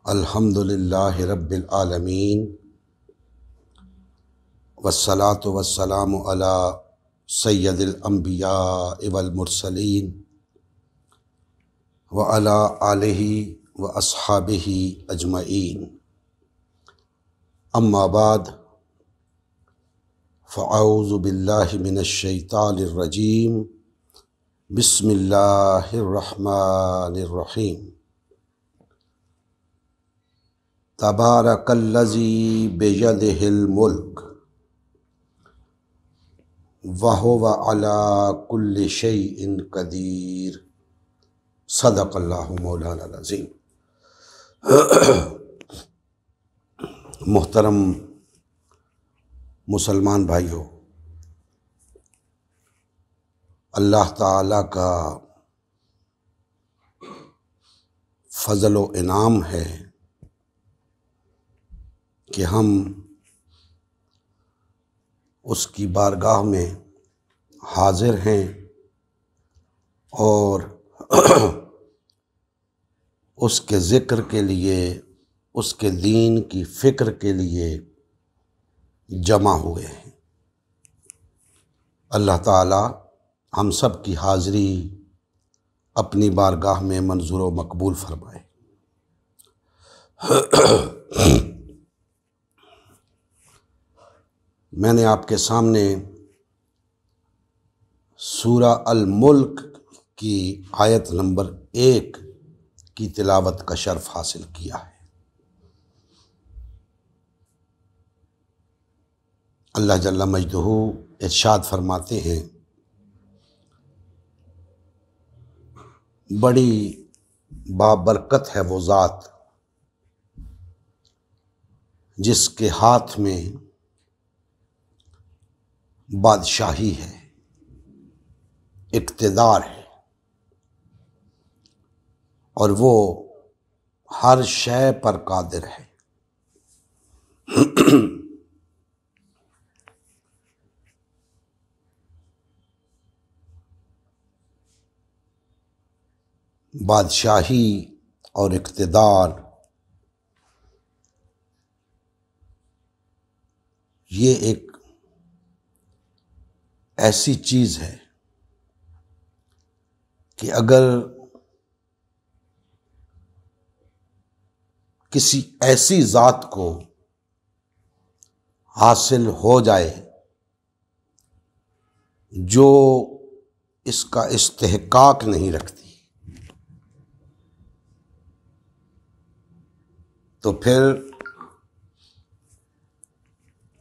अल्हम्दुलिल्लाहि रब्बिल आलमीन वस्सलातु वस्सलामु अला सय्यदिल अंबिया वल मुरसलीन व अला आलिहि व अस्हाबिहि अजमईन। अम्मा बाद फ़अऊज़ु बिल्लाहि मिनश शैतानिर रजीम। बिस्मिल्लाहिर रहमानिर रहीम। तबारकल्लज़ी बियदिहिल मुल्क व हुवा अला कुल्लि शैइन क़दीर। सदक़ल्लाहु मौलाना अज़ीम। मुहतरम मुसलमान भाइयों, अल्लाह ताला का फ़ज़ल व इनाम है कि हम उसकी बारगाह में हाजिर हैं और उसके ज़िक्र के लिए, उसके दीन की फ़िक्र के लिए जमा हुए हैं। अल्लाह ताला हम सब की हाज़िरी अपनी बारगाह में मंजूर व मकबूल फरमाए। मैंने आपके सामने सूरा अल मुल्क की आयत नंबर 1 की तिलावत का शर्फ हासिल किया है। अल्लाह जल्ला मजदहू इरशाद फरमाते हैं, बड़ी बाबरकत है वो ज़ात जिसके हाथ में बादशाही है, इक़्तिदार है और वो हर शय पर कादिर है। बादशाही और इक़्तिदार ये एक ऐसी चीज़ है कि अगर किसी ऐसी ज़ात को हासिल हो जाए जो इसका इस्तेहकाक नहीं रखती, तो फिर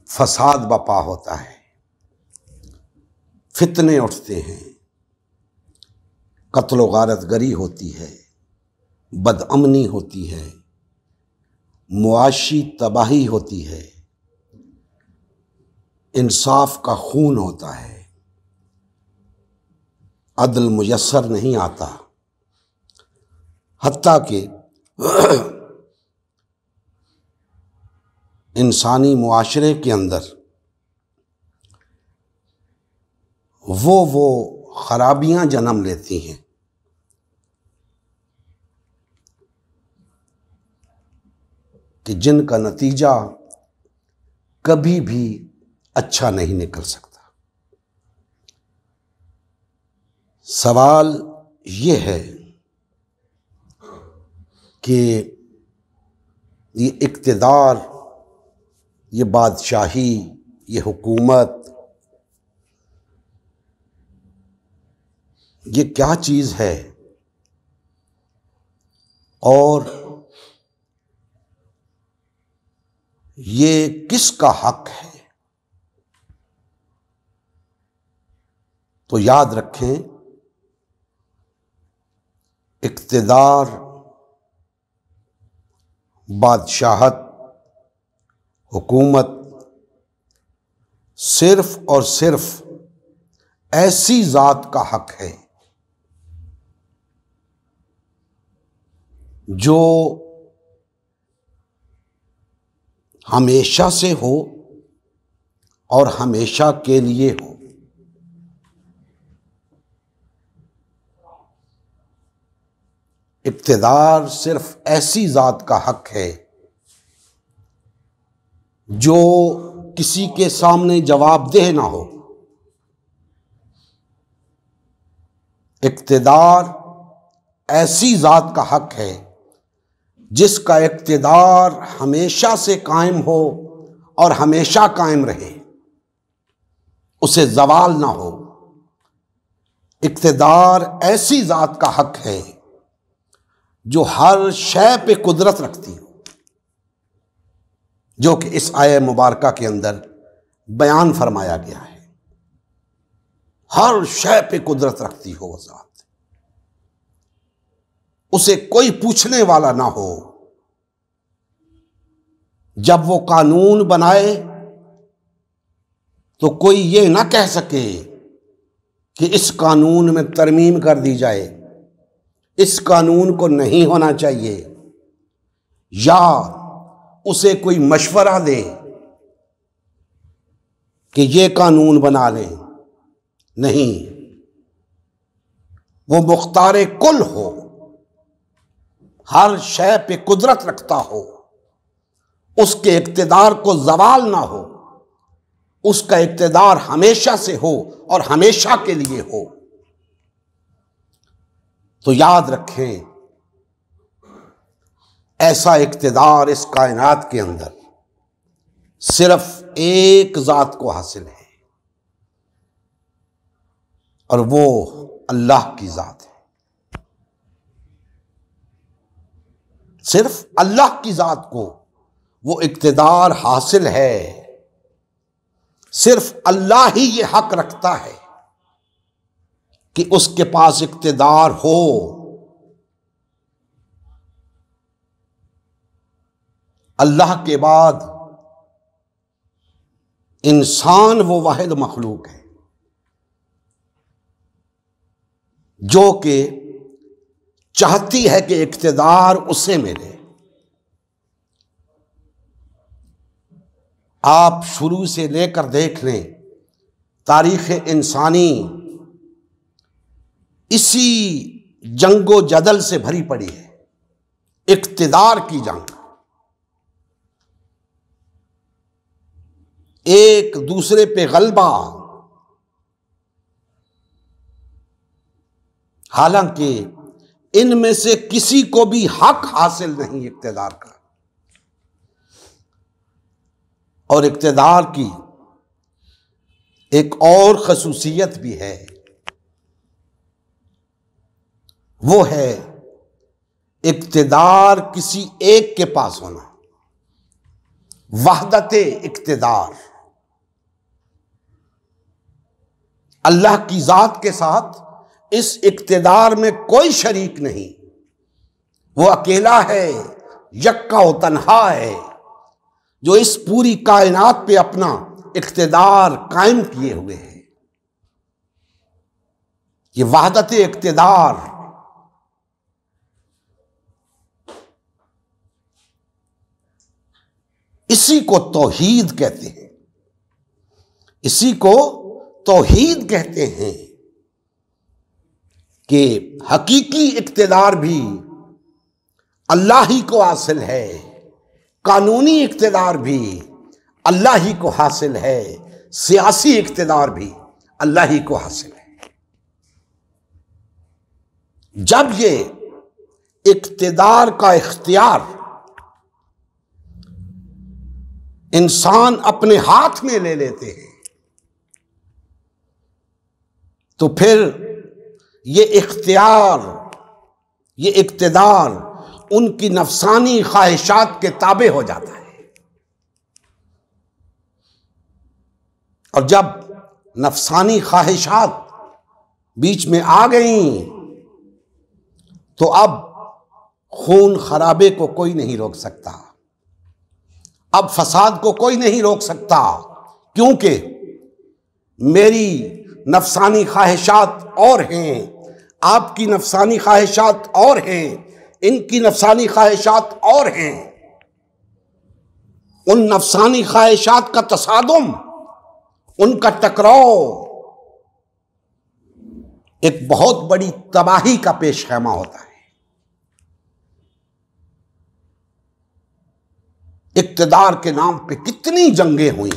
फसाद बपा होता है, फितने उठते हैं, कत्ल व गारतगरी होती है, बदअमनी होती है, मुआशी तबाही होती है, इंसाफ का खून होता है, अदल मुयस्सर नहीं आता। हत्ता कि इंसानी मुआशरे के अंदर वो खराबियां जन्म लेती हैं कि जिनका नतीजा कभी भी अच्छा नहीं निकल सकता। सवाल ये है कि ये इक़्तिदार, ये बादशाही, ये हुकूमत, ये क्या चीज़ है और ये किसका हक है? तो याद रखें, इक़्तिदार, बादशाहत, हुकूमत सिर्फ और सिर्फ ऐसी ज़ात का हक है जो हमेशा से हो और हमेशा के लिए हो। इक़्तिदार सिर्फ ऐसी ज़ात का हक है जो किसी के सामने जवाबदेह ना हो। इक़्तिदार ऐसी ज़ात का हक है जिसका इक़्तिदार हमेशा से कायम हो और हमेशा कायम रहे, उसे ज़वाल ना हो। इक़्तिदार ऐसी ज़ात का हक है जो हर शय पे कुदरत रखती हो, जो कि इस आयत मुबारका के अंदर बयान फरमाया गया है। हर शय पे कुदरत रखती हो वो ज़ात, उसे कोई पूछने वाला ना हो। जब वो कानून बनाए तो कोई ये ना कह सके कि इस कानून में तरमीम कर दी जाए, इस कानून को नहीं होना चाहिए, या उसे कोई मशवरा दे कि ये कानून बना लें। नहीं, वो मुख्तारे कुल हो, हर शय पे कुदरत रखता हो, उसके इक़्तिदार को ज़वाल ना हो, उसका इक़्तिदार हमेशा से हो और हमेशा के लिए हो। तो याद रखें, ऐसा इक़्तिदार इस कायनात के अंदर सिर्फ एक ज़ात को हासिल है, और वो अल्लाह की ज़ात है। सिर्फ अल्लाह की ज़ात को वो इक़्तिदार हासिल है। सिर्फ अल्लाह ही ये हक रखता है कि उसके पास इक़्तिदार हो। अल्लाह के बाद इंसान वो वाहिद मखलूक है जो कि चाहती है कि इक़्तिदार उसे मिले। आप शुरू से लेकर देख लें, तारीख़ इंसानी इसी जंगो जदल से भरी पड़ी है, इक़्तिदार की जंग। एक दूसरे पे गलबा, हालांकि इनमें से किसी को भी हक हासिल नहीं इक़्तिदार का। और इक़्तिदार की एक और ख़ुसूसियत भी है, वो है इक़्तिदार किसी एक के पास होना, वहदते इक़्तिदार। अल्लाह की ज़ात के साथ इस इक़्तिदार में कोई शरीक नहीं, वो अकेला है, यक्का व तन्हा है, जो इस पूरी कायनात पे अपना इक़्तिदार कायम किए हुए है। ये वहदत इक़्तिदार, इसी को तौहीद कहते हैं, इसी को तौहीद कहते हैं कि हकीकी इक़्तिदार भी अल्लाह ही को हासिल है, कानूनी इक़्तिदार भी अल्लाह ही को हासिल है, सियासी इक़्तिदार भी अल्लाह ही को हासिल है। जब ये इक़्तिदार का इख्तियार इंसान अपने हाथ में ले लेते हैं तो फिर ये इख्तियार, ये इक़्तिदार उनकी नफसानी ख्वाहिशात के ताबे हो जाता है। और जब नफसानी ख्वाहिशात बीच में आ गई तो अब खून खराबे को कोई नहीं रोक सकता, अब फसाद को कोई नहीं रोक सकता, क्योंकि मेरी नफसानी ख्वाहिशात और हैं, आपकी नफसानी ख्वाहिशात और हैं, इनकी नफसानी ख्वाहिशात और हैं। उन नफसानी ख्वाहिशात का तसादुम, उनका टकराव एक बहुत बड़ी तबाही का पेश खैमा होता है। इक्तिदार के नाम पे कितनी जंगें हुई।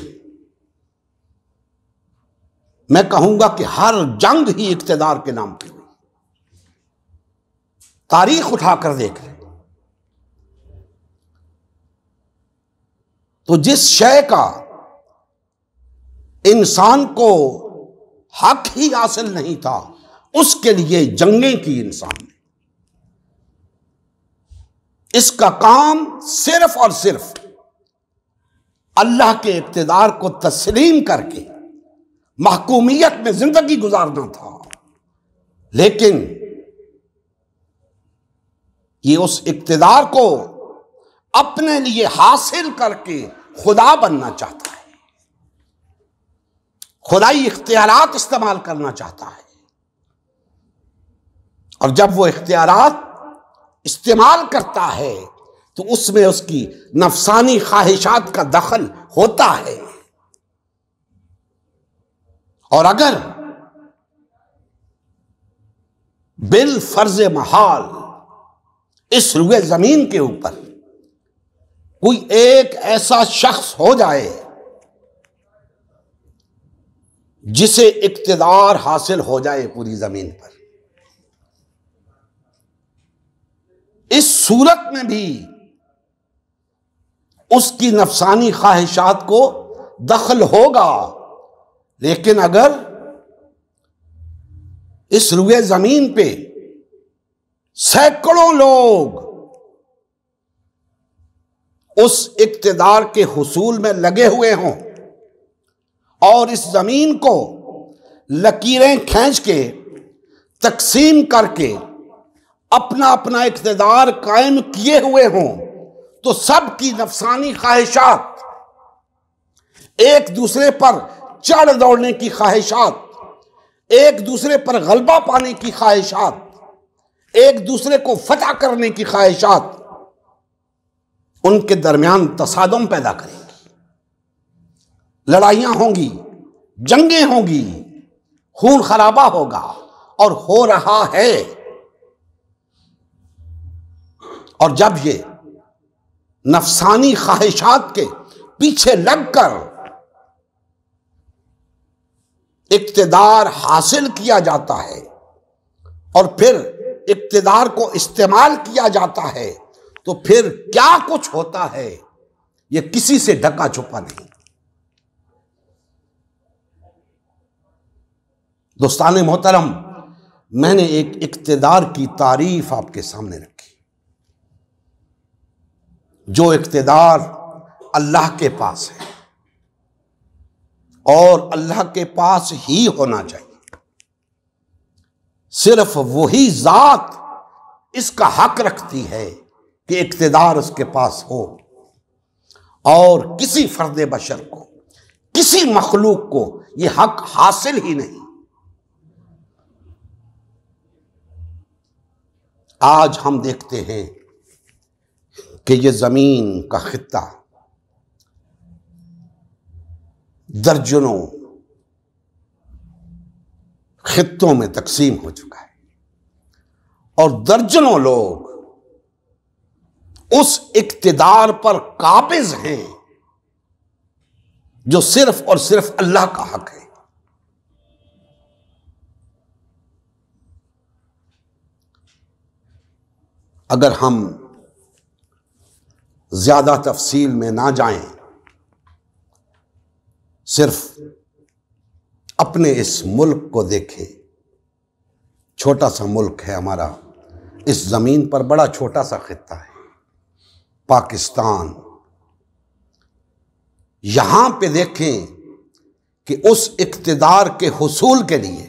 मैं कहूंगा कि हर जंग ही इक्तिदार के नाम पे हुई। तारीख उठाकर देख लें तो जिस शय का इंसान को हक ही हासिल नहीं था, उसके लिए जंगें की इंसान ने। इसका काम सिर्फ और सिर्फ अल्लाह के इक्तिदार को तस्लीम करके महकूमियत में जिंदगी गुजारना था। लेकिन ये उस इक्तिदार को अपने लिए हासिल करके खुदा बनना चाहता है, खुदाई इख्तियारात इस्तेमाल करना चाहता है। और जब वो इख्तियारात इस्तेमाल करता है तो उसमें उसकी नफसानी ख्वाहिशात का दखल होता है। और अगर बिल फर्ज महाल इस रुए जमीन के ऊपर कोई एक ऐसा शख्स हो जाए जिसे इक्तिदार हासिल हो जाए पूरी जमीन पर, इस सूरत में भी उसकी नफसानी ख्वाहिशात को दखल होगा। लेकिन अगर इस रुए जमीन पे सैकड़ों लोग उस इक्तिदार के हुसूल में लगे हुए हों और इस जमीन को लकीरें खींच के तकसीम करके अपना अपना इक्तिदार कायम किए हुए हों, तो सबकी नफसानी ख्वाहिशात, एक दूसरे पर चढ़ दौड़ने की ख्वाहिशात, एक दूसरे पर गलबा पाने की ख्वाहिशात, एक दूसरे को फतह करने की ख्वाहिशात उनके दरमियान तसादुम पैदा करेंगी। लड़ाइयां होंगी, जंगें होंगी, खून खराबा होगा और हो रहा है। और जब ये नफसानी ख्वाहिशात के पीछे लगकर इक्तिदार हासिल किया जाता है और फिर इक्तिदार को इस्तेमाल किया जाता है, तो फिर क्या कुछ होता है ये किसी से ढका छुपा नहीं। दोस्ताने मोहतरम, मैंने एक इक्तिदार की तारीफ आपके सामने रखी, जो इक्तिदार अल्लाह के पास है और अल्लाह के पास ही होना चाहिए। सिर्फ वही जात इसका हक रखती है कि इक्तिदार उसके पास हो, और किसी फर्द बशर को, किसी मखलूक को यह हक हासिल ही नहीं। आज हम देखते हैं कि ये जमीन का खित्ता दर्जनों खित्तों में तकसीम हो चुका है और दर्जनों लोग उस इक्तिदार पर काबिज हैं जो सिर्फ और सिर्फ अल्लाह का हक है। अगर हम ज्यादा तफसील में ना जाएं, सिर्फ अपने इस मुल्क को देखें। छोटा सा मुल्क है हमारा, इस जमीन पर बड़ा छोटा सा खित्ता है पाकिस्तान। यहां पे देखें कि उस इक्तिदार के हुसूल के लिए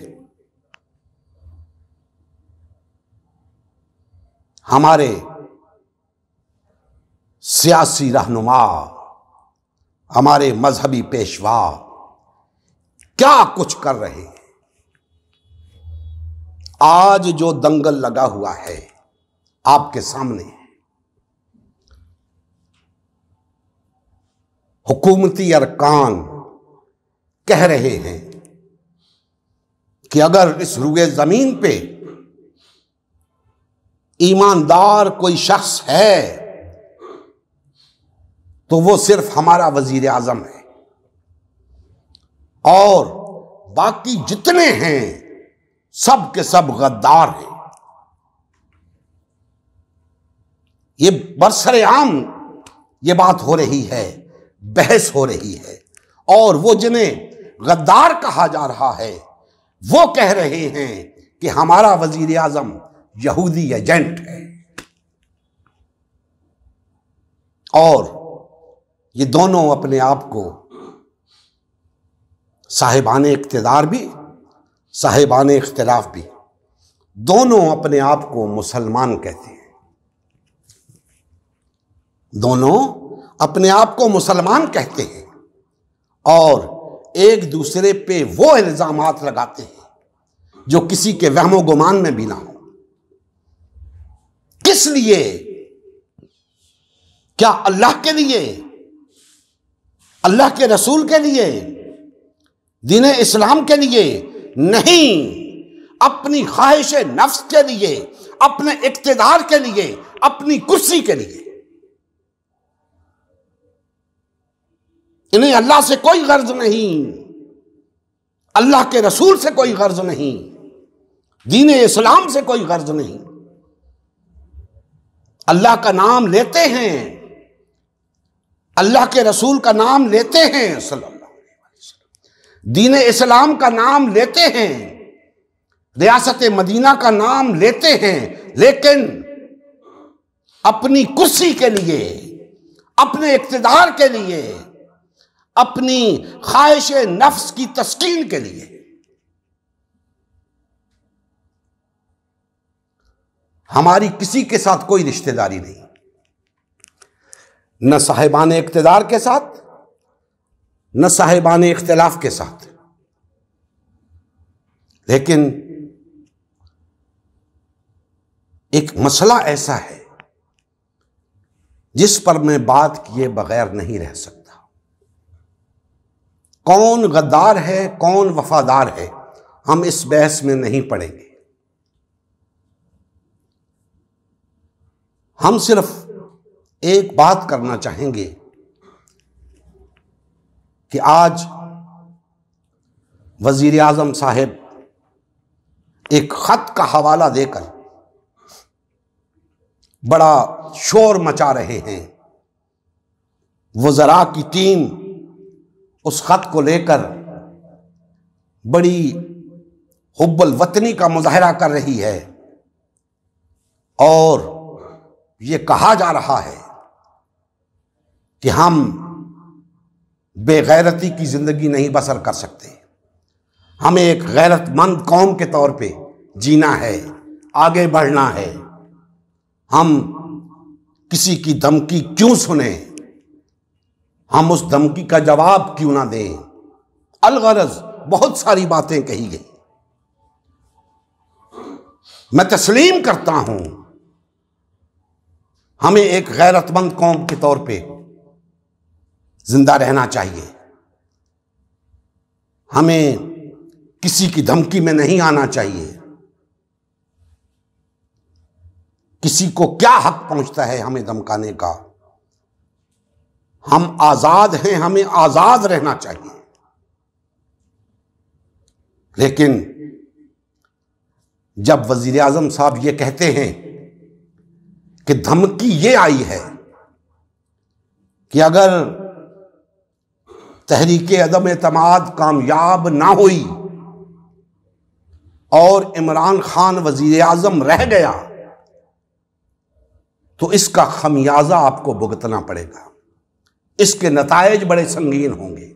हमारे सियासी रहनुमा, हमारे मजहबी पेशवा क्या कुछ कर रहे हैं। आज जो दंगल लगा हुआ है आपके सामने, हुकूमती अरकान कह रहे हैं कि अगर इस रुए जमीन पे ईमानदार कोई शख्स है तो वो सिर्फ हमारा वजीर आजम है, और बाकी जितने हैं सब के सब गद्दार हैं। ये बरसरेआम ये बात हो रही है, बहस हो रही है, और वो जिन्हें गद्दार कहा जा रहा है वो कह रहे हैं कि हमारा वजीर आजम यहूदी एजेंट है। और ये दोनों अपने आप को साहिबाने इख्तिदार भी, साहिबाने इख्तिलाफ भी, दोनों अपने आप को मुसलमान कहते हैं। दोनों अपने आप को मुसलमान कहते हैं और एक दूसरे पे वो इल्जामात लगाते हैं जो किसी के वहमो गुमान में भी ना हो। किस लिए? क्या अल्लाह के लिए, अल्लाह के रसूल के लिए, दीन इस्लाम के लिए? नहीं, अपनी ख्वाहिश नफ्स के लिए, अपने इक्तिदार के लिए, अपनी कुर्सी के लिए। इन्हें अल्लाह से कोई गर्ज नहीं, अल्लाह के रसूल से कोई गर्ज नहीं, दीन इस्लाम से कोई गर्ज नहीं। अल्लाह का नाम लेते हैं, अल्लाह के रसूल का नाम लेते हैं, सल्लल्लाहु अलैहि वसल्लम, दीन इस्लाम का नाम लेते हैं, रियासत मदीना का नाम लेते हैं, लेकिन अपनी कुर्सी के लिए, अपने इक्तिदार के लिए, अपनी ख्वाहिश नफ्स की तस्कीन के लिए। हमारी किसी के साथ कोई रिश्तेदारी नहीं, न साहिबान इक्तिदार के साथ, न साहिबान इख्तिलाफ के साथ। लेकिन एक मसला ऐसा है जिस पर मैं बात किए बगैर नहीं रह सकता। कौन गद्दार है, कौन वफादार है, हम इस बहस में नहीं पड़ेंगे। हम सिर्फ एक बात करना चाहेंगे कि आज वजीर आजम साहब एक खत का हवाला देकर बड़ा शोर मचा रहे हैं। वज़रा की टीम उस खत को लेकर बड़ी हुब्बुल वतनी का मुजाहरा कर रही है और ये कहा जा रहा है कि हम बेगैरती की जिंदगी नहीं बसर कर सकते, हमें एक गैरतमंद कौम के तौर पे जीना है, आगे बढ़ना है। हम किसी की धमकी क्यों सुने, हम उस धमकी का जवाब क्यों ना दें। अलगरज बहुत सारी बातें कही गई। मैं तस्लीम करता हूं हमें एक गैरतमंद कौम के तौर पे जिंदा रहना चाहिए, हमें किसी की धमकी में नहीं आना चाहिए। किसी को क्या हक पहुंचता है हमें धमकाने का? हम आजाद हैं, हमें आजाद रहना चाहिए। लेकिन जब वजीर आजम साहब ये कहते हैं कि धमकी ये आई है कि अगर तहरीक अदम एतमाद कामयाब ना हुई और इमरान खान वजीर आजम रह गया तो इसका खमियाजा आपको भुगतना पड़ेगा, इसके नतायज बड़े संगीन होंगे।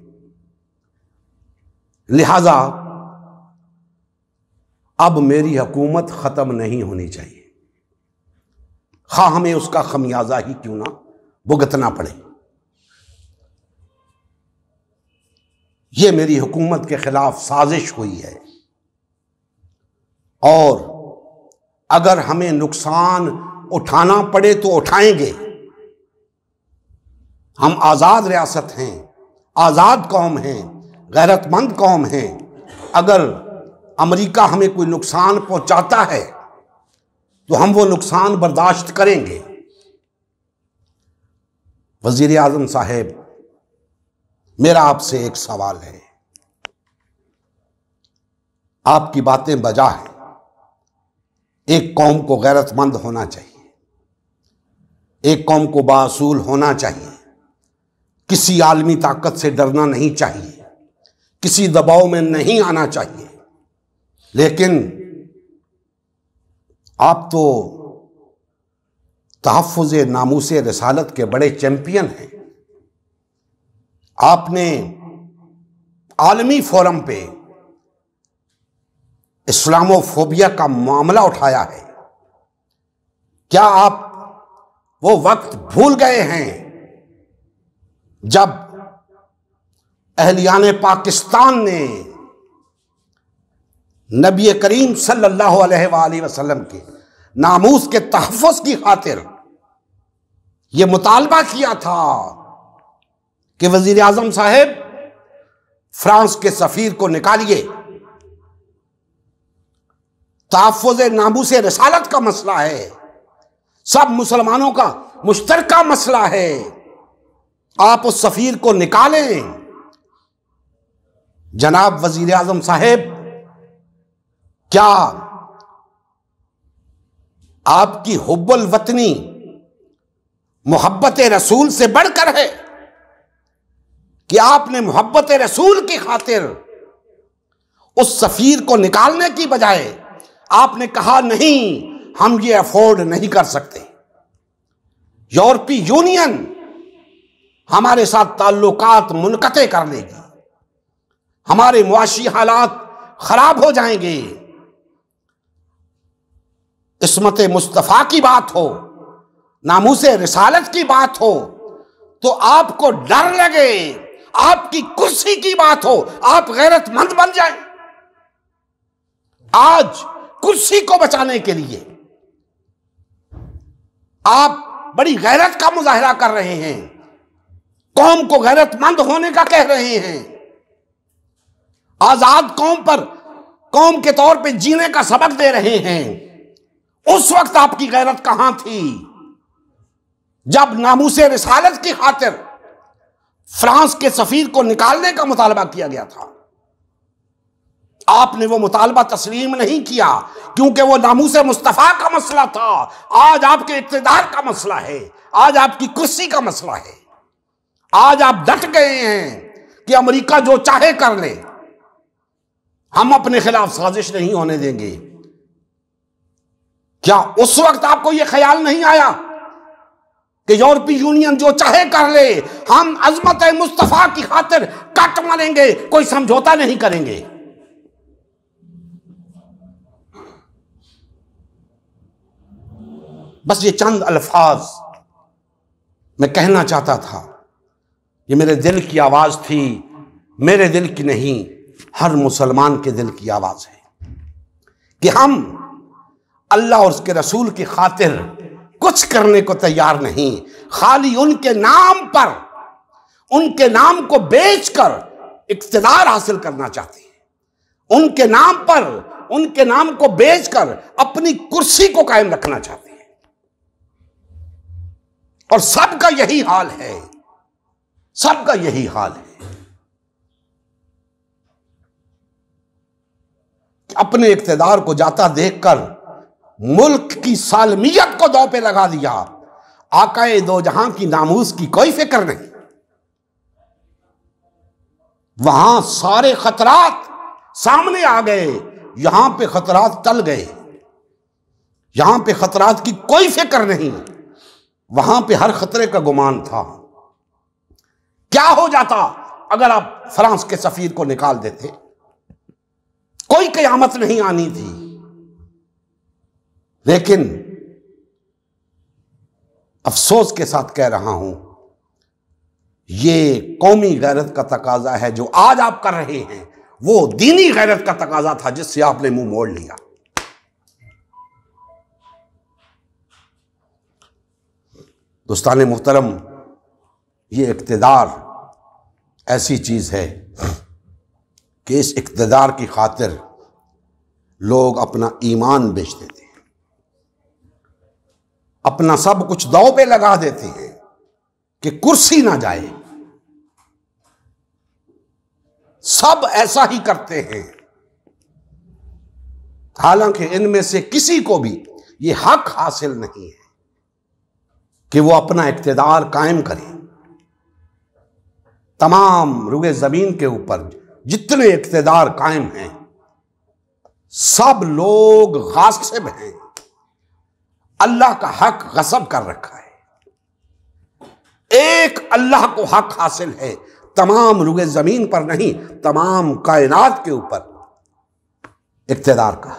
लिहाजा अब मेरी हुकूमत खत्म नहीं होनी चाहिए, खा हमें उसका खमियाजा ही क्यों ना भुगतना पड़े। यह मेरी हुकूमत के खिलाफ साजिश हुई है और अगर हमें नुकसान उठाना पड़े तो उठाएंगे। हम आज़ाद रियासत हैं, आज़ाद कौम हैं, गैरतमंद कौम हैं। अगर अमेरिका हमें कोई नुकसान पहुंचाता है तो हम वो नुकसान बर्दाश्त करेंगे। वजीर आजम साहेब, मेरा आपसे एक सवाल है। आपकी बातें बजा हैं। एक कौम को गैरतमंद होना चाहिए, एक कौम को बासूल होना चाहिए, किसी आलमी ताकत से डरना नहीं चाहिए, किसी दबाव में नहीं आना चाहिए। लेकिन आप तो तहफ़्फ़ुज़ नामूस रिसालत के बड़े चैंपियन हैं। आपने आलमी फोरम पे इस्लामोफोबिया का मामला उठाया है। क्या आप वो वक्त भूल गए हैं जब अहलियाने पाकिस्तान ने नबी करीम सल्लल्लाहु अलैहि वसल्लम के नामूस के तहफ़्फ़ुज़ की खातिर ये मुतालबा किया था कि वज़ीर आज़म साहेब फ्रांस के सफ़ीर को निकालिए। तहफ़्फ़ुज़ नामूस रिसालत का मसला है, सब मुसलमानों का मुश्तरका मसला है। आप उस सफ़ीर को निकालें। जनाब वज़ीर आज़म साहेब, क्या आपकी हुब्बुल वतनी मोहब्बत रसूल से बढ़कर है कि आपने मोहब्बत रसूल की खातिर उस सफीर को निकालने की बजाय आपने कहा नहीं, हम ये अफोर्ड नहीं कर सकते, यूरोपीय यूनियन हमारे साथ ताल्लुकात मुनक़ते कर लेगी, हमारे मुआशी हालात खराब हो जाएंगे। इस्मत मुस्तफ़ा की बात हो, नामूसे रिसालत की बात हो तो आपको डर लगे, आपकी कुर्सी की बात हो आप गैरतमंद बन जाएं। आज कुर्सी को बचाने के लिए आप बड़ी गैरत का मुजाहिरा कर रहे हैं, कौम को गैरतमंद होने का कह रहे हैं, आजाद कौम पर कौम के तौर पे जीने का सबक दे रहे हैं। उस वक्त आपकी गैरत कहां थी जब नामूसे रिसालत की खातिर फ्रांस के सफीर को निकालने का मुतालबा किया गया था। आपने वो मुतालबा तस्लीम नहीं किया क्योंकि वो नामूसे मुस्तफ़ा का मसला था। आज आपके इक़्तिदार का मसला है, आज आपकी कुर्सी का मसला है। आज आप डट गए हैं कि अमेरिका जो चाहे कर ले, हम अपने खिलाफ साजिश नहीं होने देंगे। क्या उस वक्त आपको यह ख्याल नहीं आया कि यूरोपीय यूनियन जो चाहे कर ले, हम अजमत मुस्तफा की खातिर कट मरेंगे, कोई समझौता नहीं करेंगे? बस ये चंद अल्फाज मैं कहना चाहता था। ये मेरे दिल की आवाज थी, मेरे दिल की नहीं, हर मुसलमान के दिल की आवाज है कि हम अल्लाह और उसके रसूल की खातिर कुछ करने को तैयार नहीं, खाली उनके नाम पर, उनके नाम को बेचकर इक़्तिदार हासिल करना चाहते हैं, उनके नाम पर, उनके नाम को बेचकर अपनी कुर्सी को कायम रखना चाहते हैं। और सबका यही हाल है, सबका यही हाल है। अपने इक़्तिदार को जाता देखकर मुल्क की सालमियत को दांव पे लगा दिया। आकाए दो जहां की नामूस की कोई फिक्र नहीं। वहां सारे खतरात सामने आ गए, यहां पे खतरात टल गए। यहां पे खतरात की कोई फिक्र नहीं, वहां पे हर खतरे का गुमान था। क्या हो जाता अगर आप फ्रांस के सफीर को निकाल देते? कोई कयामत नहीं आनी थी। लेकिन अफसोस के साथ कह रहा हूं, ये कौमी गैरत का तकाजा है। जो आज आप कर रहे हैं वो दीनी गैरत का तकाजा था जिससे आपने मुंह मोड़ लिया। दोस्तान मुहतरम, ये इक़्तिदार ऐसी चीज है कि इस इक़्तिदार की खातिर लोग अपना ईमान बेच देते हैं, अपना सब कुछ दांव पे लगा देते हैं कि कुर्सी ना जाए। सब ऐसा ही करते हैं, हालांकि इनमें से किसी को भी यह हक हासिल नहीं है कि वो अपना इक्तिदार कायम करे। तमाम रुए जमीन के ऊपर जितने इक्तिदार कायम हैं, सब लोग गासिब हैं। अल्लाह का हक गसब कर रखा है। एक अल्लाह को हक हासिल है, तमाम रुए जमीन पर नहीं, तमाम कायनात के ऊपर इक्तिदार का।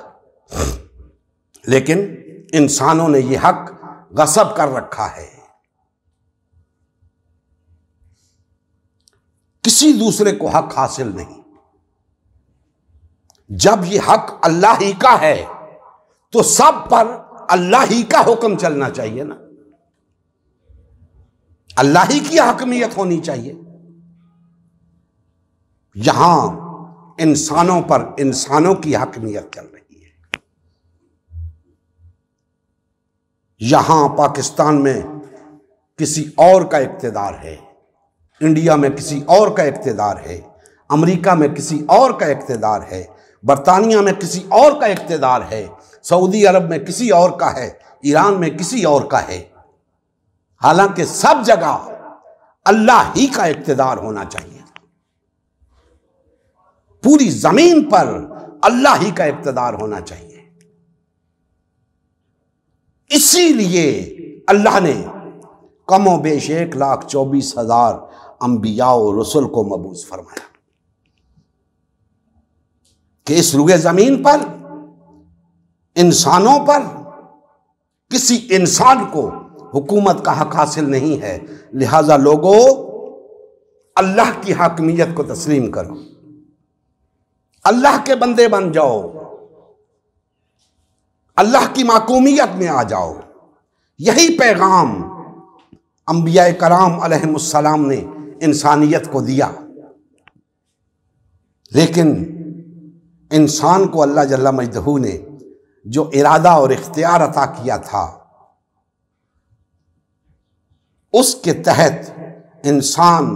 लेकिन इंसानों ने यह हक गसब कर रखा है। किसी दूसरे को हक हासिल नहीं। जब यह हक अल्लाह ही का है तो सब पर अल्लाह ही का हुक्म चलना चाहिए ना। अल्लाह ही की हकमियत होनी चाहिए। यहां इंसानों पर इंसानों की हकमियत चल रही है। यहां पाकिस्तान में किसी और का इक्तिदार है, इंडिया में किसी और का इक्तिदार है, अमेरिका में किसी और का इक्तिदार है, बरतानिया में किसी और का इक्तिदार है, सऊदी अरब में किसी और का है, ईरान में किसी और का है। हालांकि सब जगह अल्लाह ही का इक्तिदार होना चाहिए। पूरी जमीन पर अल्लाह ही का इक्तिदार होना चाहिए। इसीलिए अल्लाह ने कमो बेश 1,24,000 अंबिया और रसूल को मबूस फरमाया कि इस रुए जमीन पर इंसानों पर किसी इंसान को हुकूमत का हक हासिल नहीं है। लिहाजा लोगों, अल्लाह की हाकमियत को तस्लीम करो, अल्लाह के बंदे बन जाओ, अल्लाह की माकूमियत में आ जाओ। यही पैगाम अंबिया कराम अलैहिमुस्सलाम ने इंसानियत को दिया। लेकिन इंसान को अल्लाह जल्ला मजदहू ने जो इरादा और इख्तियार अता किया था, उसके तहत इंसान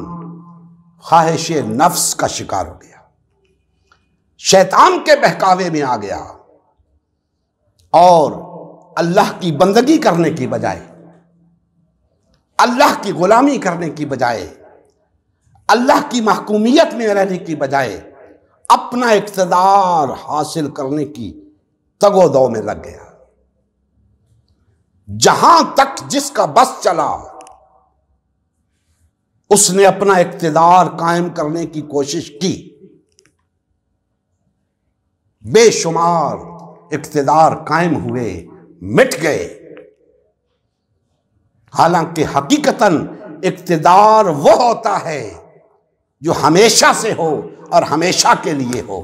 ख्वाहिश नफ्स का शिकार हो गया, शैतान के बहकावे में आ गया और अल्लाह की बंदगी करने की बजाय, अल्लाह की गुलामी करने की बजाय, अल्लाह की महकूमियत में रहने की बजाय अपना इक़्तिदार हासिल करने की तगोदौ में लग गया। जहां तक जिसका बस चला उसने अपना इक़्तिदार कायम करने की कोशिश की। बेशुमार इक़्तिदार कायम हुए, मिट गए। हालांकि हकीकतन इक़्तिदार वो होता है जो हमेशा से हो और हमेशा के लिए हो।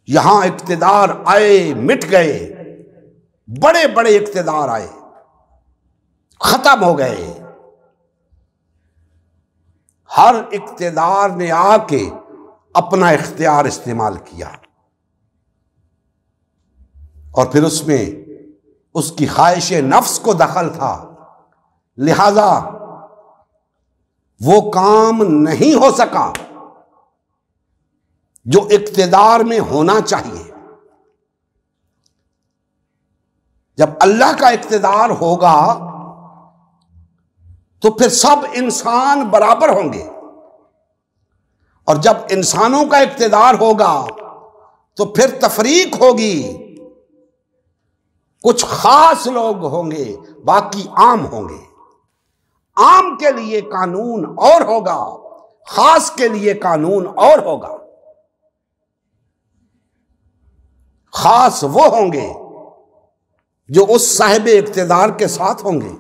यहां इक़्तिदार आए, मिट गए, बड़े बड़े इक़्तिदार आए, खत्म हो गए। हर इक़्तिदार ने आके अपना इख्तियार इस्तेमाल किया और फिर उसमें उसकी ख्वाहिश नफ्स को दखल था। लिहाजा वो काम नहीं हो सका जो इक़्तिदार में होना चाहिए। जब अल्लाह का इक़्तिदार होगा तो फिर सब इंसान बराबर होंगे, और जब इंसानों का इक़्तिदार होगा तो फिर तफरीक होगी। कुछ खास लोग होंगे, बाकी आम होंगे। आम के लिए कानून और होगा, खास के लिए कानून और होगा। खास वो होंगे जो उस साहिब इक़्तिदार के साथ होंगे,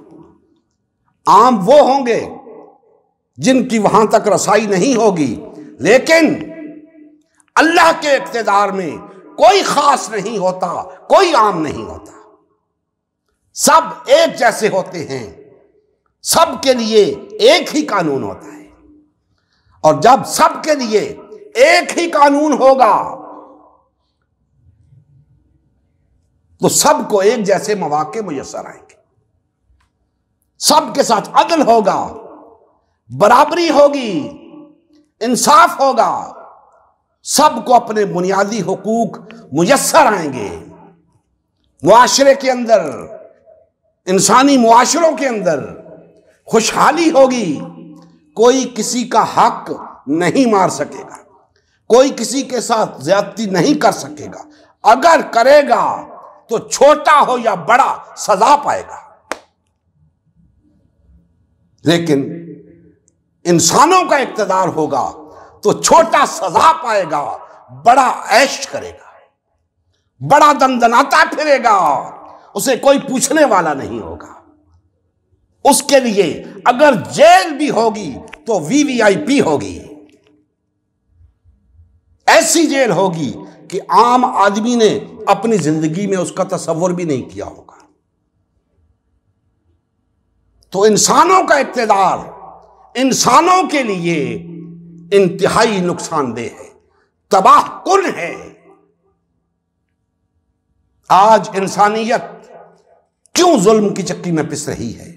आम वो होंगे जिनकी वहां तक रसाई नहीं होगी। लेकिन अल्लाह के इक़्तिदार में कोई खास नहीं होता, कोई आम नहीं होता, सब एक जैसे होते हैं, सब के लिए एक ही कानून होता है। और जब सब के लिए एक ही कानून होगा तो सबको एक जैसे मौके मुयस्सर आएंगे, सबके साथ अदल होगा, बराबरी होगी, इंसाफ होगा, सबको अपने बुनियादी हुकूक मुयस्सर आएंगे। मुआशरे के अंदर, इंसानी मुआशरों के अंदर खुशहाली होगी। कोई किसी का हक नहीं मार सकेगा, कोई किसी के साथ ज्यादती नहीं कर सकेगा। अगर करेगा तो छोटा हो या बड़ा सजा पाएगा। लेकिन इंसानों का इक्तदार होगा तो छोटा सजा पाएगा, बड़ा ऐश करेगा, बड़ा दंदनाता फिरेगा, उसे कोई पूछने वाला नहीं होगा। उसके लिए अगर जेल भी होगी तो VVIP होगी, ऐसी जेल होगी कि आम आदमी ने अपनी जिंदगी में उसका तसव्वुर भी नहीं किया होगा। तो इंसानों का इक्तदार इंसानों के लिए इंतहाई नुकसानदेह है, तबाहकुन है। आज इंसानियत क्यों जुल्म की चक्की में पिस रही है,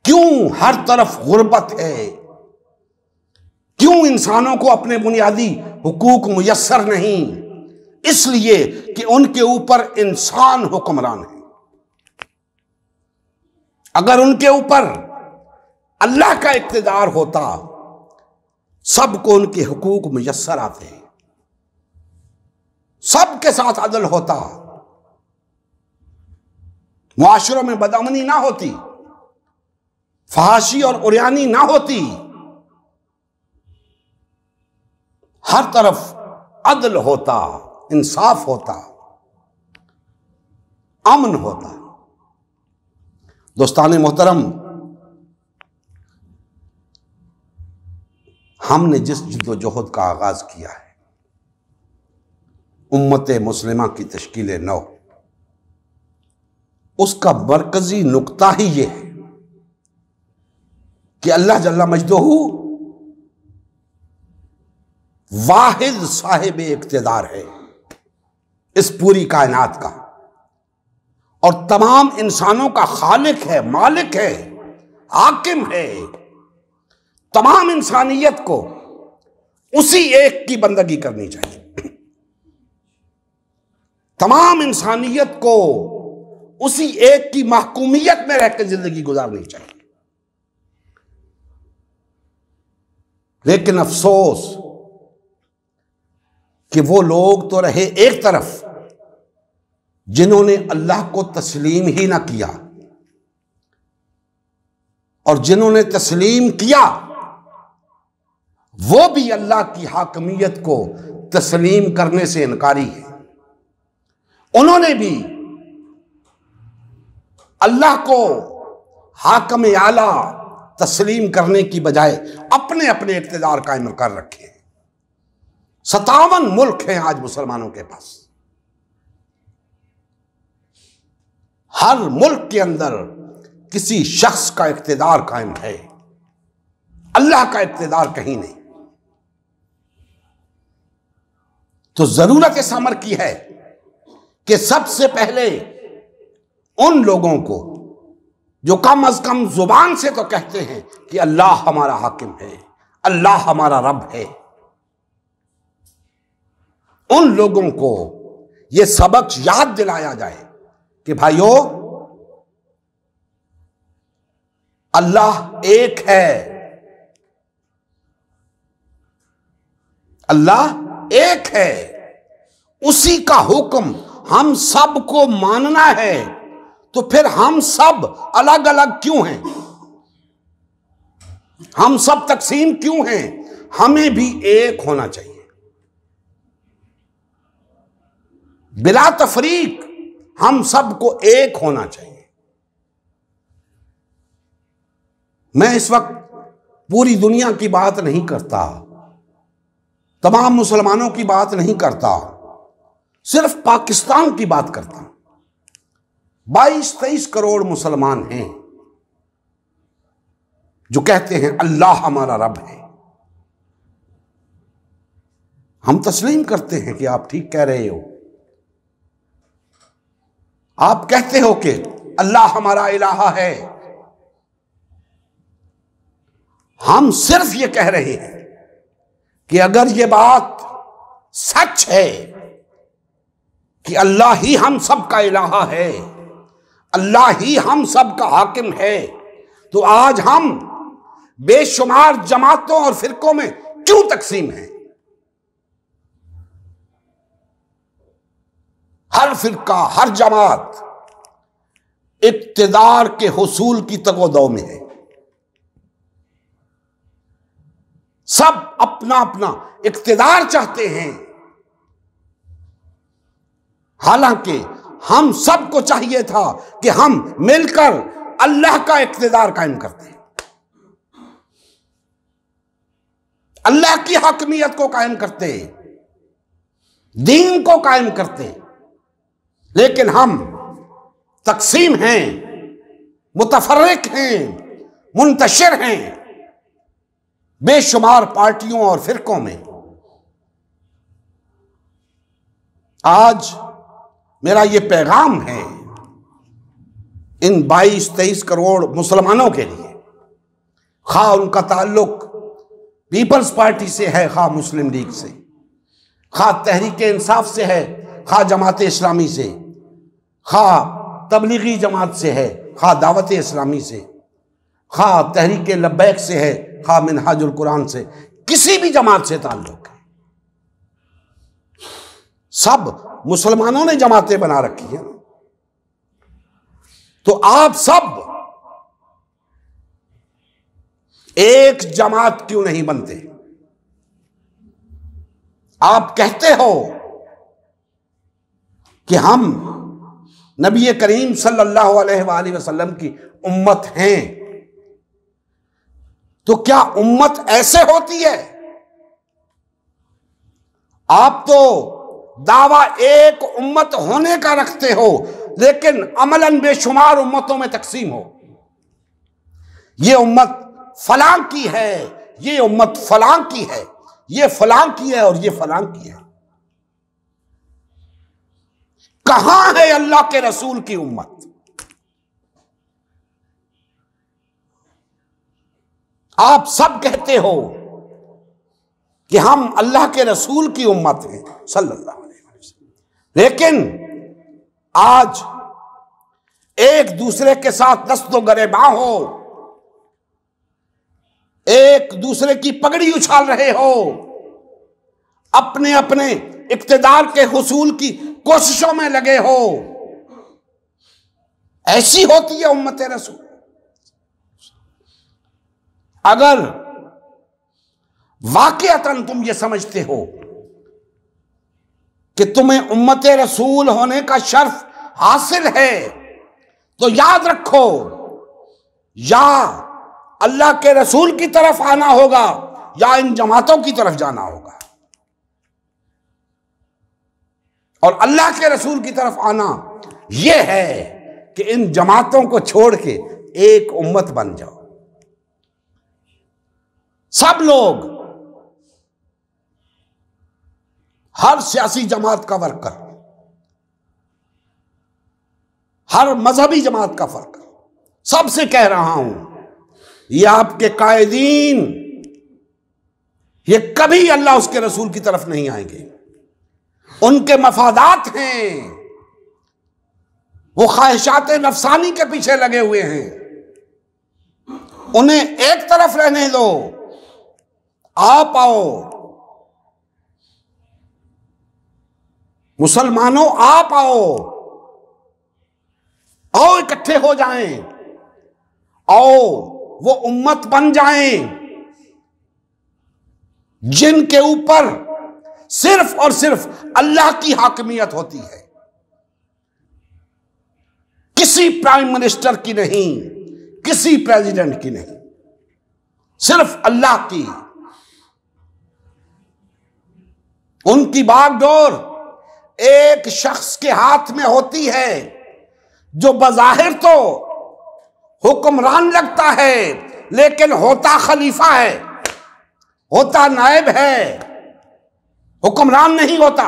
क्यों हर तरफ गुर्बत है, क्यों इंसानों को अपने बुनियादी हुकूक मुयस्सर नहीं? इसलिए कि उनके ऊपर इंसान हुक्मरान है। अगर उनके ऊपर अल्लाह का इक्तदार होता, सबको उनके हुकूक मुयस्सर आते, सबके साथ अदल होता, मुआशरों में बदअमनी ना होती, फहाशी और उर्यानी ना होती, हर तरफ अदल होता, इंसाफ होता, अमन होता। दोस्ताने मोहतरम, हमने जिस जिद्दोजहद का आगाज किया है, उम्मत मुस्लिमा की तश्कील नौ, उसका मरकजी नुक्ता ही यह है कि अल्लाह जल्ला मजदहू वाहिद साहिब इक्तदार है इस पूरी कायनात का, और तमाम इंसानों का खालिक है, मालिक है, हाकिम है। तमाम इंसानियत को उसी एक की बंदगी करनी चाहिए, तमाम इंसानियत को उसी एक की महकूमियत में रहकर जिंदगी गुजारनी चाहिए। लेकिन अफसोस कि वो लोग तो रहे एक तरफ जिन्होंने अल्लाह को तस्लीम ही ना किया, और जिन्होंने तस्लीम किया वो भी अल्लाह की हाकमियत को तस्लीम करने से इनकारी है। उन्होंने भी अल्लाह को हाकम आला तस्लीम करने की बजाय अपने अपने इक्तदार कायम कर रखे हैं। 57 मुल्क हैं आज मुसलमानों के पास। हर मुल्क के अंदर किसी शख्स का इक्तदार कायम है, अल्लाह का इक्तदार कहीं नहीं। तो जरूरत इस अमर की है कि सबसे पहले उन लोगों को जो कम अज कम जुबान से तो कहते हैं कि अल्लाह हमारा हाकिम है, अल्लाह हमारा रब है, उन लोगों को यह सबक याद दिलाया जाए कि भाइयों, अल्लाह एक है, अल्लाह एक है, उसी का हुक्म हम सब को मानना है। तो फिर हम सब अलग अलग क्यों हैं, हम सब तकसीम क्यों हैं? हमें भी एक होना चाहिए, बिला तफरीक हम सबको एक होना चाहिए। मैं इस वक्त पूरी दुनिया की बात नहीं करता, तमाम मुसलमानों की बात नहीं करता, सिर्फ पाकिस्तान की बात करता हूं। 22-23 करोड़ मुसलमान हैं जो कहते हैं अल्लाह हमारा रब है। हम तस्लीम करते हैं कि आप ठीक कह रहे हो, आप कहते हो कि अल्लाह हमारा इलाहा है, हम सिर्फ ये कह रहे हैं कि अगर ये बात सच है कि अल्लाह ही हम सब का इलाहा है, अल्लाह ही हम सब का हाकिम है, तो आज हम बेशुमार जमातों और फिरकों में क्यों तकसीम हैं? हर फिरका, हर जमात इक्तिदार के हुसूल की तगोदौ में है। सब अपना अपना इक्तिदार चाहते हैं, हालांकि हम सबको चाहिए था कि हम मिलकर अल्लाह का इक्तिदार कायम करते, अल्लाह की हकमियत को कायम करते, दीन को कायम करते। लेकिन हम तकसीम हैं, मुतफर्रिक हैं, मुंतशिर हैं बेशुमार पार्टियों और फिरकों में। आज मेरा ये पैगाम है इन 22-23 करोड़ मुसलमानों के लिए, खा उनका ताल्लुक पीपल्स पार्टी से है, खा मुस्लिम लीग से, खा तहरीक इंसाफ से है, खा जमात इस्लामी से, खा तबलीगी जमात से है, खा दावत इस्लामी से, खा तहरीक लब्बैक से है, खा मिनहाजुल कुरान से, किसी भी जमात से ताल्लुक है। सब मुसलमानों ने जमातें बना रखी हैं। तो आप सब एक जमात क्यों नहीं बनते? आप कहते हो कि हम नबी करीम सल्लल्लाहु अलैहि वसल्लम की उम्मत हैं, तो क्या उम्मत ऐसे होती है? आप तो दावा एक उम्मत होने का रखते हो, लेकिन अमलन बेशुमार उम्मतों में तकसीम हो। ये उम्मत फलां की है, ये उम्मत फलां की है, ये फलां की है और ये फलां की है। कहां है अल्लाह के रसूल की उम्मत? आप सब कहते हो कि हम अल्लाह के रसूल की उम्मत हैं सल्लल्लाहु अलैहि वसल्लम, लेकिन आज एक दूसरे के साथ दस्तो गरेबां हो, एक दूसरे की पगड़ी उछाल रहे हो, अपने अपने इक्तिदार के हुसूल की कोशिशों में लगे हो। ऐसी होती है उम्मत रसूल। अगर वाकईतन तुम ये समझते हो कि तुम्हें उम्मत रसूल होने का शर्फ हासिल है, तो याद रखो, या अल्लाह के रसूल की तरफ आना होगा या इन जमातों की तरफ जाना होगा। और अल्लाह के रसूल की तरफ आना यह है कि इन जमातों को छोड़ के एक उम्मत बन जाओ। सब लोग, हर सियासी जमात का वर्कर, हर मजहबी जमात का फर्क, सबसे कह रहा हूं, ये आपके कायदीन ये कभी अल्लाह उसके रसूल की तरफ नहीं आएंगे। उनके मफादात हैं, वो ख्वाहिशात नफसानी के पीछे लगे हुए हैं। उन्हें एक तरफ रहने दो, आप आओ मुसलमानों, आप आओ, आओ इकट्ठे हो जाएं, आओ वो उम्मत बन जाएं जिनके ऊपर सिर्फ और सिर्फ अल्लाह की हाकमियत होती है, किसी प्राइम मिनिस्टर की नहीं, किसी प्रेसिडेंट की नहीं, सिर्फ अल्लाह की। उनकी बागडोर एक शख्स के हाथ में होती है जो बज़ाहिर तो हुक्मरान लगता है, लेकिन होता खलीफा है, होता नायब है, हुक्मरान नहीं होता।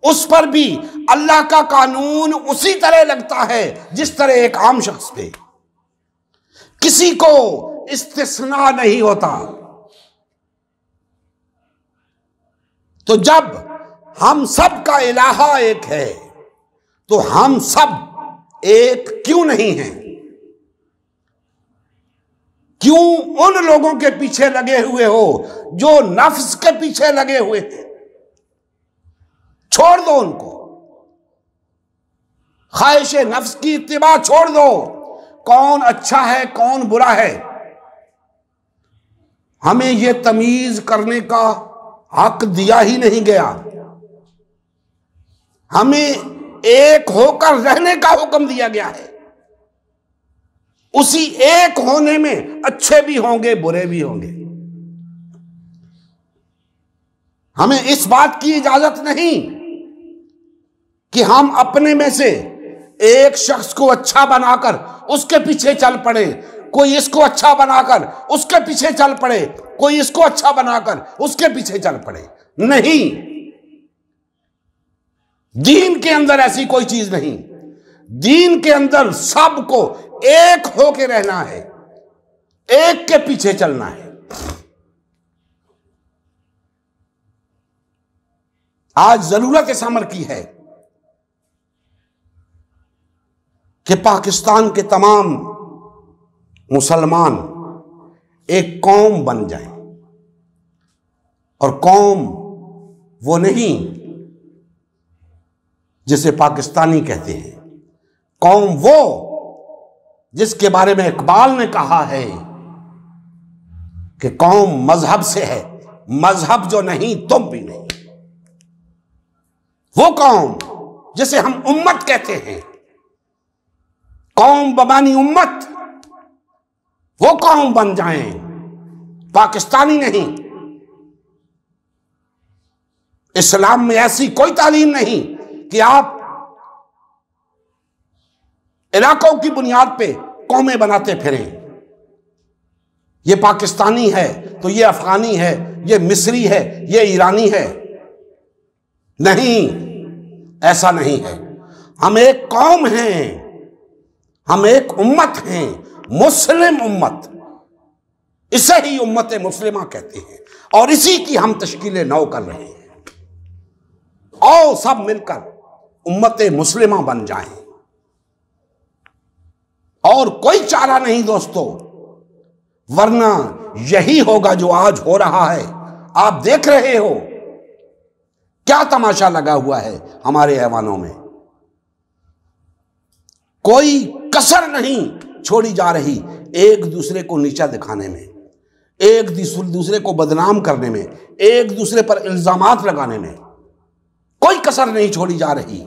उस पर भी अल्लाह का कानून उसी तरह लगता है जिस तरह एक आम शख्स पे। किसी को इस्तिस्ना नहीं होता। तो जब हम सब का इलाहा एक है तो हम सब एक क्यों नहीं हैं? क्यों उन लोगों के पीछे लगे हुए हो जो नफ्स के पीछे लगे हुए हैं? छोड़ दो उनको, ख्वाहिश नफ्स की इत्तिबा छोड़ दो। कौन अच्छा है कौन बुरा है, हमें यह तमीज करने का हक दिया ही नहीं गया। हमें एक होकर रहने का हुक्म दिया गया है। उसी एक होने में अच्छे भी होंगे बुरे भी होंगे। हमें इस बात की इजाजत नहीं कि हम अपने में से एक शख्स को अच्छा बनाकर उसके पीछे चल पड़े, कोई इसको अच्छा बनाकर उसके पीछे चल पड़े, कोई इसको अच्छा बनाकर उसके पीछे चल पड़े। नहीं, दीन के अंदर ऐसी कोई चीज नहीं। दीन के अंदर सबको एक होके रहना है, एक के पीछे चलना है। आज जरूरत इस अमर की है कि पाकिस्तान के तमाम मुसलमान एक कौम बन जाएं। और कौम वो नहीं जिसे पाकिस्तानी कहते हैं, कौम वो जिसके बारे में इकबाल ने कहा है कि कौम मजहब से है, मजहब जो नहीं तुम भी नहीं। वो कौम जिसे हम उम्मत कहते हैं, कौम बमानी उम्मत, वो कौम बन जाएं, पाकिस्तानी नहीं। इस्लाम में ऐसी कोई तालीम नहीं कि आप इलाकों की बुनियाद पे कौमें बनाते फिरें। ये पाकिस्तानी है तो ये अफगानी है, ये मिस्री है, ये ईरानी है। नहीं, ऐसा नहीं है। हम एक कौम हैं, हम एक उम्मत हैं, मुस्लिम उम्मत। इसे ही उम्मत मुस्लिमा कहते हैं और इसी की हम तश्कील नौ कर रहे हैं। और सब मिलकर उम्मत मुस्लिमा बन जाएं। और कोई चारा नहीं दोस्तों, वरना यही होगा जो आज हो रहा है। आप देख रहे हो क्या तमाशा लगा हुआ है हमारे ऐवानों में। कोई कसर नहीं छोड़ी जा रही एक दूसरे को नीचा दिखाने में, एक दूसरे को बदनाम करने में, एक दूसरे पर इल्जामात लगाने में। कोई कसर नहीं छोड़ी जा रही,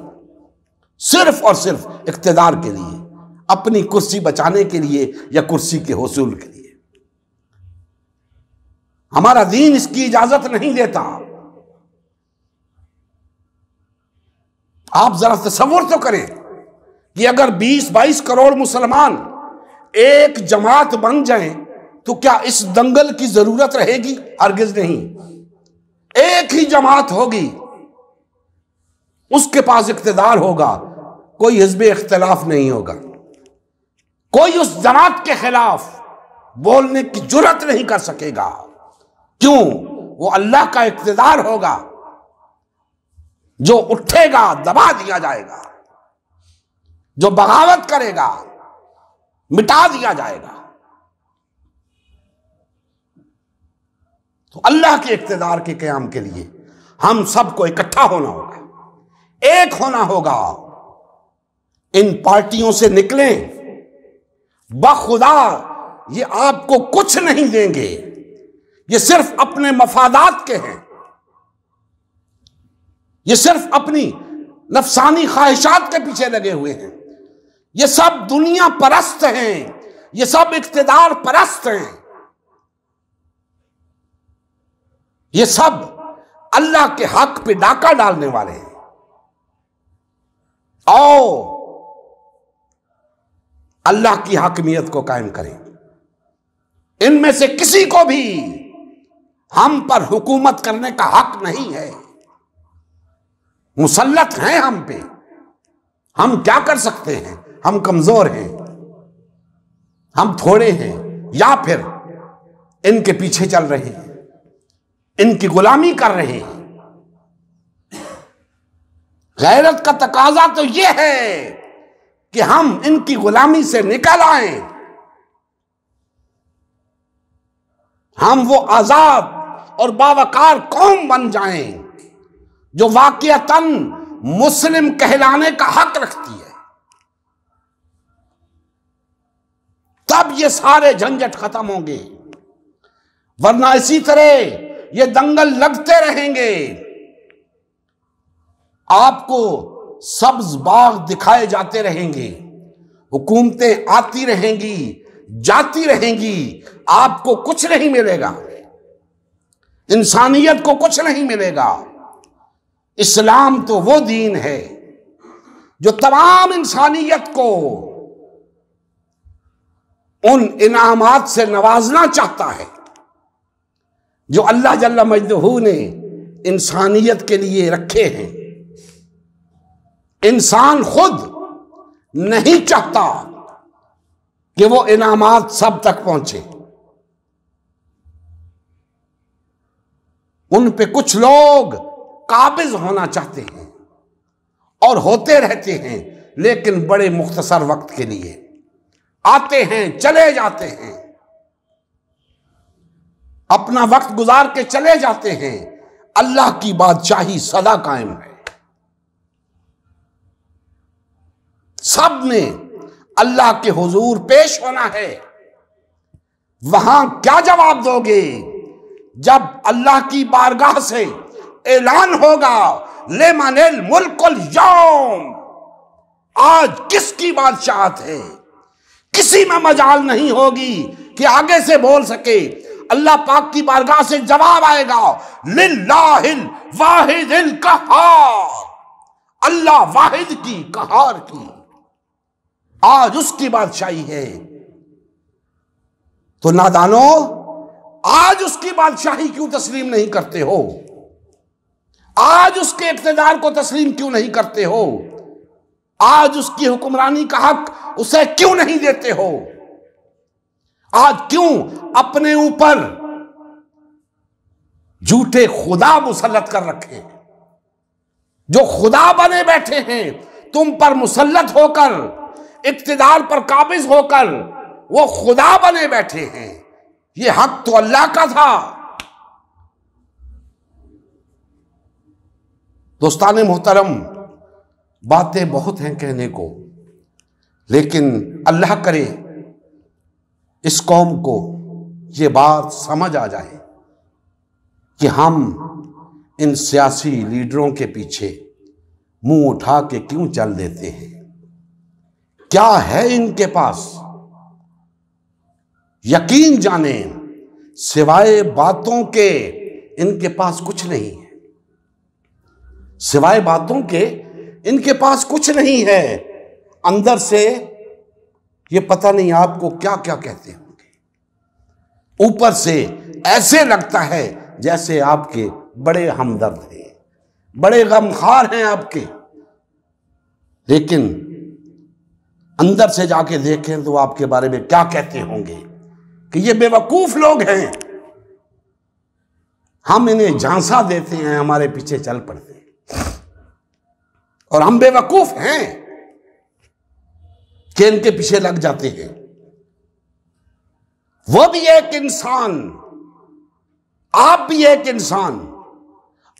सिर्फ और सिर्फ इख्तिदार के लिए, अपनी कुर्सी बचाने के लिए या कुर्सी के हुसूल के लिए। हमारा दीन इसकी इजाजत नहीं देता। आप जरा तसव्वुर तो करें कि अगर 20-22 करोड़ मुसलमान एक जमात बन जाएं तो क्या इस दंगल की जरूरत रहेगी? हरगिज नहीं। एक ही जमात होगी, उसके पास इख्तिदार होगा, कोई हिज़्ब इख्तिलाफ नहीं होगा। कोई उस जमात के खिलाफ बोलने की जुर्रत नहीं कर सकेगा। क्यों? वो अल्लाह का इख्तिदार होगा। जो उठेगा दबा दिया जाएगा, जो बगावत करेगा मिटा दिया जाएगा। तो अल्लाह के इख्तिदार के क़याम के लिए हम सबको इकट्ठा होना होगा, एक होना होगा। इन पार्टियों से निकलें, बखुदा ये आपको कुछ नहीं देंगे। ये सिर्फ अपने मफादात के हैं, ये सिर्फ अपनी नफसानी ख्वाहिशात के पीछे लगे हुए हैं। ये सब दुनिया परस्त हैं, ये सब इख्तिदार परस्त हैं, ये सब अल्लाह के हक पे डाका डालने वाले हैं। आओ अल्लाह की हाकिमियत को कायम करें। इनमें से किसी को भी हम पर हुकूमत करने का हक नहीं है। मुसल्लत हैं हम पे, हम क्या कर सकते हैं? हम कमजोर हैं, हम थोड़े हैं, या फिर इनके पीछे चल रहे हैं, इनकी गुलामी कर रहे हैं। गैरत का तकाजा तो यह है कि हम इनकी गुलामी से निकल आए, हम वो आजाद और बावकार कौम बन जाएं जो वाकईतन मुस्लिम कहलाने का हक रखती है। तब ये सारे झंझट खत्म होंगे, वरना इसी तरह ये दंगल लगते रहेंगे। आपको सब्ज बाग दिखाए जाते रहेंगे, हुकूमतें आती रहेंगी, जाती रहेंगी, आपको कुछ नहीं मिलेगा, इंसानियत को कुछ नहीं मिलेगा। इस्लाम तो वो दीन है जो तमाम इंसानियत को उन इनामात से नवाजना चाहता है जो अल्लाह जल्ला मजदहू ने इंसानियत के लिए रखे हैं। इंसान खुद नहीं चाहता कि वो इनामात सब तक पहुंचे। उन पे कुछ लोग काबिज होना चाहते हैं और होते रहते हैं, लेकिन बड़े मुख्तसर वक्त के लिए आते हैं, चले जाते हैं, अपना वक्त गुजार के चले जाते हैं। अल्लाह की बादशाही सदा कायम है। सब ने अल्लाह के हुजूर पेश होना है। वहां क्या जवाब दोगे जब अल्लाह की बारगाह से ऐलान होगा लिमनिल मुल्कुल यौम, आज किसकी बादशाहत है? किसी में मजाल नहीं होगी कि आगे से बोल सके। अल्लाह पाक की बारगाह से जवाब आएगा लिल्लाहिल वाहिदिल कहार, अल्लाह वाहिद की, कहार की, आज उसकी बादशाही है। तो नादानो, आज उसकी बादशाही क्यों तस्लीम नहीं करते हो? आज उसके इक़्तिदार को तस्लीम क्यों नहीं करते हो? आज उसकी हुक्मरानी का हक उसे क्यों नहीं देते हो? आज क्यों अपने ऊपर झूठे खुदा मुसल्लत कर रखे हैं? जो खुदा बने बैठे हैं तुम पर मुसल्लत होकर, इक़्तिदार पर काबिज होकर, वो खुदा बने बैठे हैं। ये हक तो अल्लाह का था। दोस्ताने मोहतरम, बातें बहुत हैं कहने को, लेकिन अल्लाह करे इस कौम को ये बात समझ आ जाए कि हम इन सियासी लीडरों के पीछे मुंह उठा के क्यों चल देते हैं। क्या है इनके पास? यकीन जाने सिवाय बातों के इनके पास कुछ नहीं है। सिवाय बातों के इनके पास कुछ नहीं है। अंदर से ये पता नहीं आपको क्या क्या कहते होंगे। ऊपर से ऐसे लगता है जैसे आपके बड़े हमदर्द हैं, बड़े गमखार हैं आपके, लेकिन अंदर से जाके देखें तो आपके बारे में क्या कहते होंगे कि ये बेवकूफ लोग हैं, हम इन्हें झांसा देते हैं, हमारे पीछे चल पड़ते हैं, और हम बेवकूफ हैं कि इनके पीछे लग जाते हैं। वो भी एक इंसान, आप भी एक इंसान,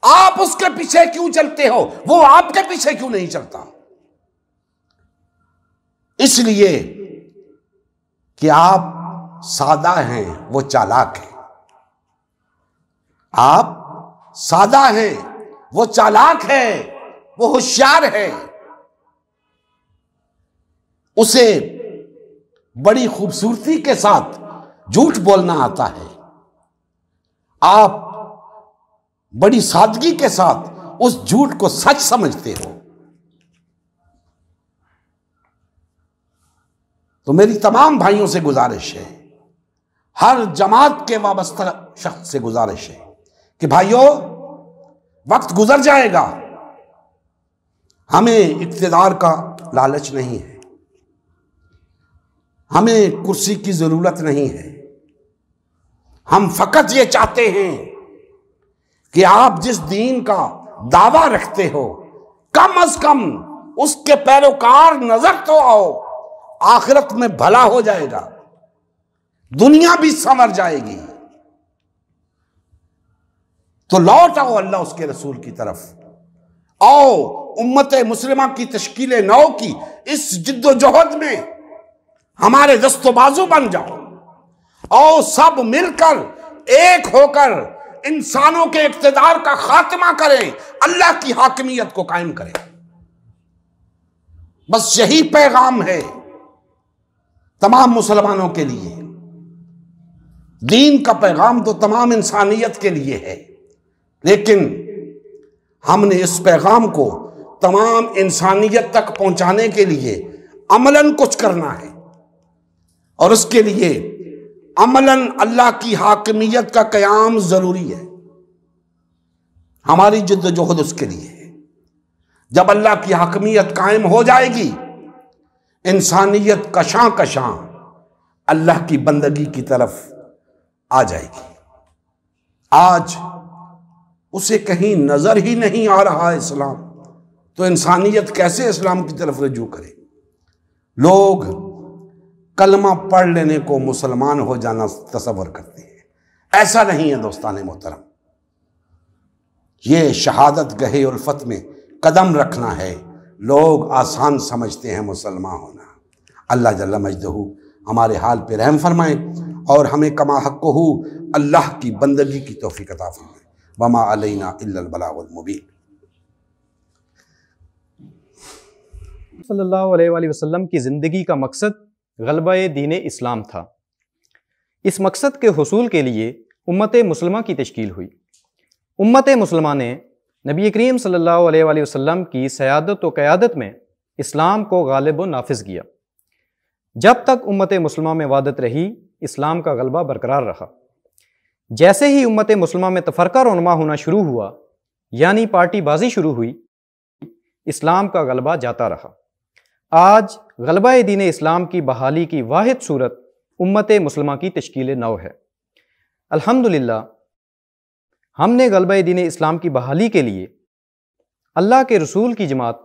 आप उसके पीछे क्यों चलते हो? वो आपके पीछे क्यों नहीं चलता? इसलिए कि आप सादा हैं, वो चालाक है। आप सादा हैं, वो चालाक है, वो होशियार है। उसे बड़ी खूबसूरती के साथ झूठ बोलना आता है। आप बड़ी सादगी के साथ उस झूठ को सच समझते हो। तो मेरी तमाम भाइयों से गुजारिश है, हर जमात के वाबस्ता शख्स से गुजारिश है कि भाइयों, वक्त गुजर जाएगा, हमें इक़्तिदार का लालच नहीं है, हमें कुर्सी की जरूरत नहीं है, हम फकत ये चाहते हैं कि आप जिस दीन का दावा रखते हो कम अज कम उसके पैरोकार नजर तो आओ। आखिरत में भला हो जाएगा, दुनिया भी संवर जाएगी। तो लौट आओ अल्लाह उसके रसूल की तरफ। आओ उम्मत मुस्लिमा की तश्कील नौ की इस जिद्दोजहद में हमारे दस्तो बाजू बन जाओ। आओ सब मिलकर एक होकर इंसानों के इक्तदार का खात्मा करें, अल्लाह की हाकिमियत को कायम करें। बस यही पैगाम है तमाम मुसलमानों के लिए। दीन का पैगाम तो तमाम इंसानियत के लिए है, लेकिन हमने इस पैगाम को तमाम इंसानियत तक पहुंचाने के लिए अमलन कुछ करना है, और उसके लिए अमलन अल्लाह की हाकिमियत का क़याम जरूरी है। हमारी जिद्दोजहद उसके लिए है। जब अल्लाह की हाकिमियत कायम हो जाएगी, इंसानियत कशां कशां अल्लाह की बंदगी की तरफ आ जाएगी। आज उसे कहीं नजर ही नहीं आ रहा है इस्लाम, तो इंसानियत कैसे इस्लाम की तरफ रजू करे। लोग कलमा पढ़ लेने को मुसलमान हो जाना तसव्वुर करते हैं। ऐसा नहीं है दोस्तान मोहतरम। ये शहादत गहे उल्फत में कदम रखना है। लोग आसान समझते हैं मुसलमान होना। अल्लाह जल्ला मजदहू हमारे हाल पे रहम फरमाए और हमें कमा हक़्क़हू अल्लाह की बंदगी की तौफ़ीक़ अता फरमाए। वमा अलैना इल्लल बलागुल मुबीन। सल्लल्लाहु अलैहि वसल्लम की ज़िंदगी का मकसद ग़लबा-ए दीन इस्लाम था। इस मकसद के हुसूल के लिए उम्मत मुस्लिमा की तश्कील हुई। उम्मत मुस्लिमा ने नबी करीम सल्लल्लाहु अलैहि वसल्लम की सयादत व क़यादत में इस्लाम को गालिब व नाफिज़ किया। जब तक उम्मत मुस्लिमा में वादत रही, इस्लाम का गलबा बरकरार रहा। जैसे ही उम्मत मुस्लिमा में तफरका रोनमा होना शुरू हुआ, यानी पार्टीबाजी शुरू हुई, इस्लाम का गलबा जाता रहा। आज गलबा दीन इस्लाम की बहाली की वाहिद सूरत उम्मत मुस्लिमा की तश्कील नौ है। अल्हम्दुलिल्लाह, हमने गलबा दीन इस्लाम की बहाली के लिए अल्लाह के रसूल की जमात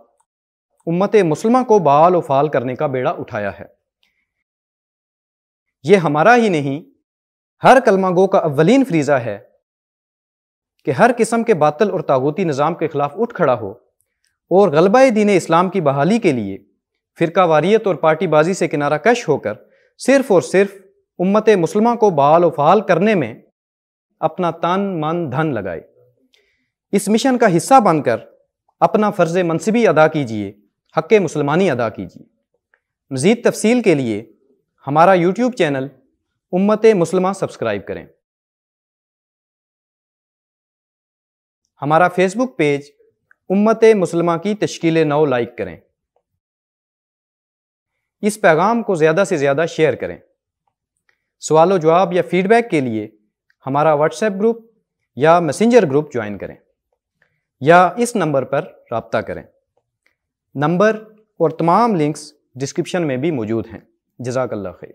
उम्मत मुस्लिमा को बाल व फाल करने का बेड़ा उठाया है। ये हमारा ही नहीं, हर कलमा गो का अव्वलीन फरीज़ा है कि हर किस्म के बातिल और तागूती निज़ाम के खिलाफ उठ खड़ा हो और गलबा दीन इस्लाम की बहाली के लिए फ़िरकावारियत और पार्टीबाजी से किनारा कश होकर सिर्फ़ और सिर्फ उम्मत मुस्लिमा को बाल व फाल करने में अपना तन मन धन लगाए। इस मिशन का हिस्सा बनकर अपना फ़र्ज़ मनसिबी अदा कीजिए, हक़ मुसलमानी अदा कीजिए। मज़ीद तफसील के लिए हमारा यूट्यूब चैनल उम्मत मुस्लिमा सब्सक्राइब करें। हमारा फेसबुक पेज उम्मत मुस्लिमा की तश्कील नौ लाइक करें। इस पैगाम को ज़्यादा से ज़्यादा शेयर करें। सवाल जवाब या फीडबैक के लिए हमारा व्हाट्सएप ग्रुप या मैसेंजर ग्रुप ज्वाइन करें या इस नंबर पर रब्ता करें। नंबर और तमाम लिंक्स डिस्क्रिप्शन में भी मौजूद हैं। जज़ाकल्लाह खैर।